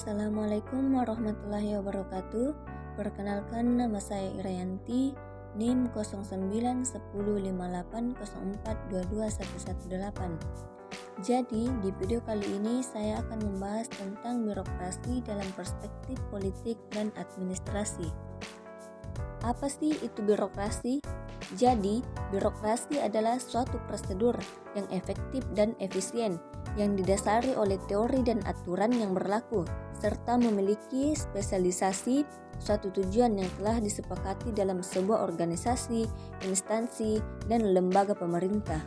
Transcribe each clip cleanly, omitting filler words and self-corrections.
Assalamualaikum warahmatullahi wabarakatuh. Perkenalkan, nama saya Irayanti, NIM 09105804221118. Jadi, di video kali ini saya akan membahas tentang birokrasi dalam perspektif politik dan administrasi. Apa sih itu birokrasi? Jadi, birokrasi adalah suatu prosedur yang efektif dan efisien yang didasari oleh teori dan aturan yang berlaku, serta memiliki spesialisasi suatu tujuan yang telah disepakati dalam sebuah organisasi, instansi, dan lembaga pemerintah.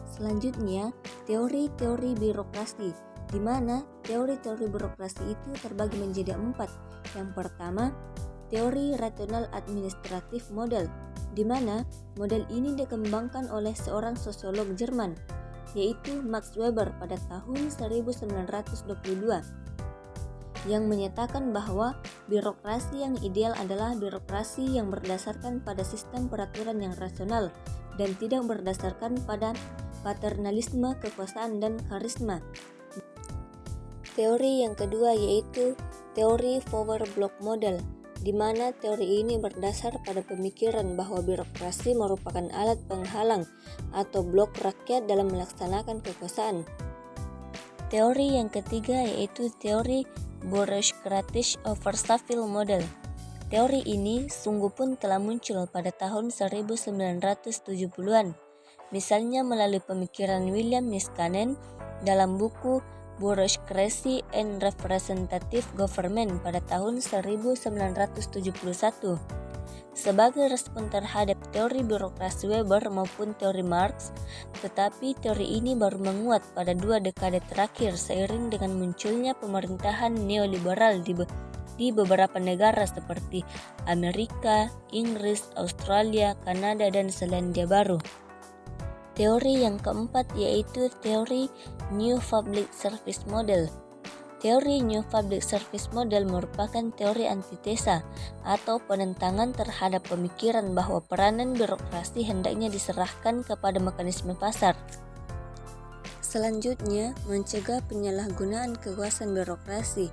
Selanjutnya, teori-teori birokrasi, di mana teori-teori birokrasi itu terbagi menjadi 4. Yang pertama, teori rasional administratif model, di mana model ini dikembangkan oleh seorang sosiolog Jerman, yaitu Max Weber pada tahun 1922, yang menyatakan bahwa birokrasi yang ideal adalah birokrasi yang berdasarkan pada sistem peraturan yang rasional dan tidak berdasarkan pada paternalisme, kekuasaan, dan karisma. Teori yang kedua yaitu teori Power Block Model, di mana teori ini berdasar pada pemikiran bahwa birokrasi merupakan alat penghalang atau blok rakyat dalam melaksanakan kekuasaan. Teori yang ketiga yaitu teori Bureaucratic Oversaville Model. Teori ini sungguh pun telah muncul pada tahun 1970-an, misalnya melalui pemikiran William Niskanen dalam buku Bureaucracy and Representative Government pada tahun 1971. Sebagai respon terhadap teori birokrasi Weber maupun teori Marx, tetapi teori ini baru menguat pada 2 dekade terakhir seiring dengan munculnya pemerintahan neoliberal di beberapa negara seperti Amerika, Inggris, Australia, Kanada, dan Selandia Baru. Teori yang keempat yaitu teori New Public Service Model. Teori New Public Service Model merupakan teori antitesa atau penentangan terhadap pemikiran bahwa peranan birokrasi hendaknya diserahkan kepada mekanisme pasar. Selanjutnya, mencegah penyalahgunaan kekuasaan birokrasi,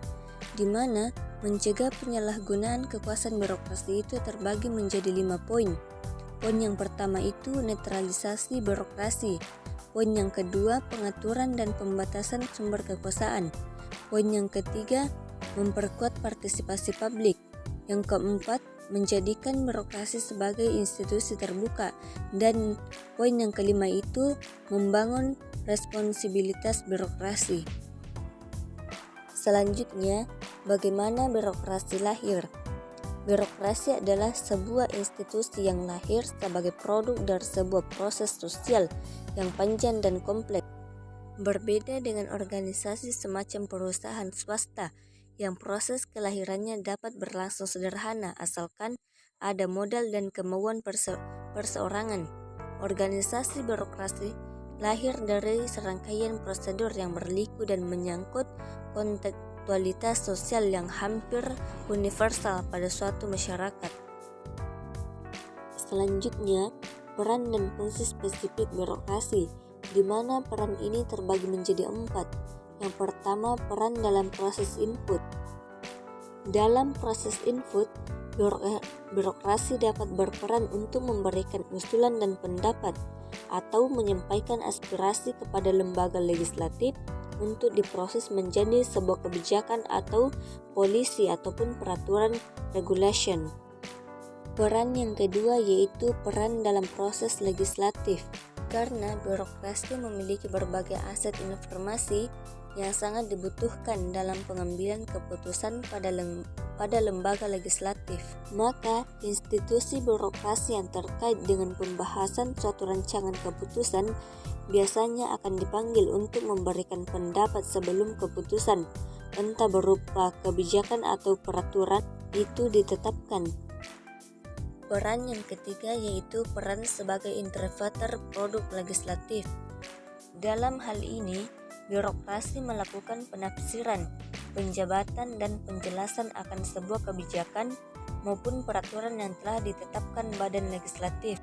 di mana mencegah penyalahgunaan kekuasaan birokrasi itu terbagi menjadi 5 poin. Poin yang pertama itu netralisasi birokrasi. Poin yang kedua, pengaturan dan pembatasan sumber kekuasaan. Poin yang ketiga, memperkuat partisipasi publik. Yang keempat, menjadikan birokrasi sebagai institusi terbuka. Dan poin yang kelima itu, membangun responsibilitas birokrasi. Selanjutnya, bagaimana birokrasi lahir? Birokrasi adalah sebuah institusi yang lahir sebagai produk dari sebuah proses sosial yang panjang dan kompleks. Berbeda dengan organisasi semacam perusahaan swasta yang proses kelahirannya dapat berlangsung sederhana asalkan ada modal dan kemauan perseorangan. Organisasi birokrasi lahir dari serangkaian prosedur yang berliku dan menyangkut kontekstualitas sosial yang hampir universal pada suatu masyarakat. Selanjutnya, peran dan fungsi spesifik birokrasi, di mana peran ini terbagi menjadi 4. Yang pertama, peran dalam proses input. Dalam proses input, birokrasi dapat berperan untuk memberikan usulan dan pendapat atau menyampaikan aspirasi kepada lembaga legislatif untuk diproses menjadi sebuah kebijakan atau polisi ataupun peraturan regulation. Peran yang kedua yaitu peran dalam proses legislatif. Karena birokrasi memiliki berbagai aset informasi yang sangat dibutuhkan dalam pengambilan keputusan pada lembaga legislatif, maka institusi birokrasi yang terkait dengan pembahasan suatu rancangan keputusan biasanya akan dipanggil untuk memberikan pendapat sebelum keputusan, entah berupa kebijakan atau peraturan itu ditetapkan. Peran yang ketiga yaitu peran sebagai interpreter produk legislatif. Dalam hal ini, birokrasi melakukan penafsiran, penjabatan, dan penjelasan akan sebuah kebijakan maupun peraturan yang telah ditetapkan badan legislatif.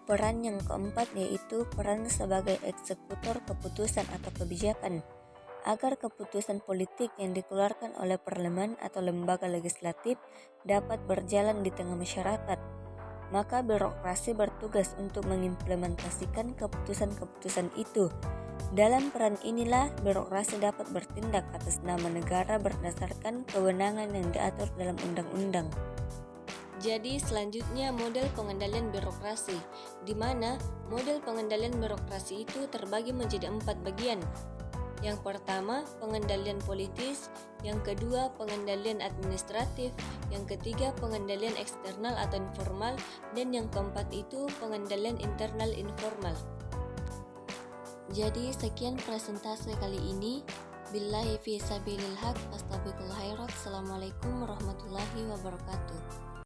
Peran yang keempat yaitu peran sebagai eksekutor keputusan atau kebijakan. agar keputusan politik yang dikeluarkan oleh parlemen atau lembaga legislatif dapat berjalan di tengah masyarakat. Maka birokrasi bertugas untuk mengimplementasikan keputusan-keputusan itu. Dalam peran inilah birokrasi dapat bertindak atas nama negara berdasarkan kewenangan yang diatur dalam undang-undang. Jadi selanjutnya model pengendalian birokrasi, di mana model pengendalian birokrasi itu terbagi menjadi 4 bagian. Yang pertama, pengendalian politis, yang kedua, pengendalian administratif, yang ketiga, pengendalian eksternal atau informal, dan yang keempat itu pengendalian internal informal. Jadi sekian presentasi kali ini. Billahi fi sabilil haq, astabiqul khairat. Assalamualaikum warahmatullahi wabarakatuh.